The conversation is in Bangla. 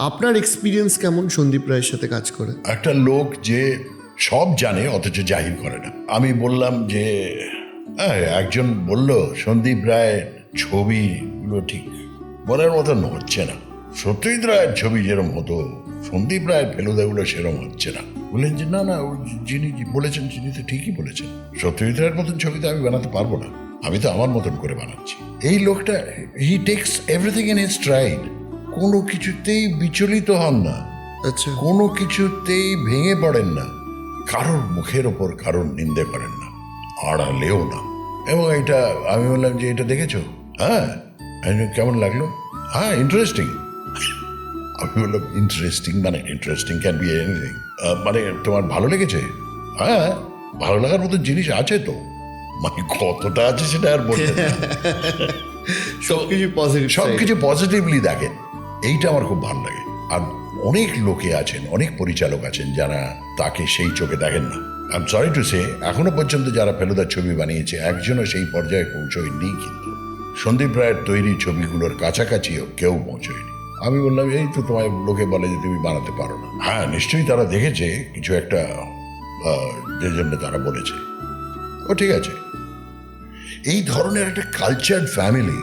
আপনার এক্সপিরিয়েন্স কেমন সন্দীপ রায়ের সাথে কাজ করে? একটা লোক যে সব জানে অথচ জাহির করে না। আমি বললাম যে একজন বলল সন্দীপ রায়ের ছবিগুলো ঠিক মনের মতন হচ্ছে না। সত্যজিৎ রায়ের ছবি যেরকম হতো, সন্দীপ রায়ের ফেলুদাগুলো সেরকম হচ্ছে না। বললেন যে না না, যিনি বলেছেন তিনি তো ঠিকই বলেছেন। সত্যজিৎ রায়ের মতন ছবি তো আমি বানাতে পারবো না, আমি তো আমার মতন করে বানাচ্ছি। এই লোকটা he takes everything in his stride, কোনো কিছুতেই বিচলিত হন না, আচ্ছা, কোনো কিছুতেই ভেঙে পড়েন না, কারোর মুখের ওপর কারোর নিন্দে করেন না, আড়ালেও না। এবং এটা আমি বললাম যে এটা দেখেছো? হ্যাঁ। কেমন লাগলো? হ্যাঁ, ইন্টারেস্টিং। আমি বললাম ইন্টারেস্টিং মানে ইন্টারেস্টিং ক্যান বি এনিথিং, মানে তোমার ভালো লেগেছে? হ্যাঁ, ভালো লাগার মতো জিনিস আছে তো, মানে কতটা আছে সেটা আর বলতে না। সবকিছু পজিটিভ, সবকিছু পজিটিভলি দেখেন, এইটা আমার খুব ভালো লাগে। আর অনেক লোকে আছেন, অনেক পরিচালক আছেন যারা তাকে সেই চোখে দেখেন না। I am sorry to say, এখনো পর্যন্ত যারা ফেলুদার ছবি বানিয়েছে একজনও সেই পর্যায়ে পৌঁছয়নি। কিন্তু সন্দীপ রায়ের তৈরি ছবিগুলোর কাছাকাছিও কেউ পৌঁছয়নি। আমি বললাম এই তো তোমায় লোকে বলে যে তুমি বানাতে পারো না। হ্যাঁ, নিশ্চয়ই তারা দেখেছে কিছু একটা, যে জন্য তারা বলেছে। ও ঠিক আছে, এই ধরনের একটা কালচার্ড ফ্যামিলি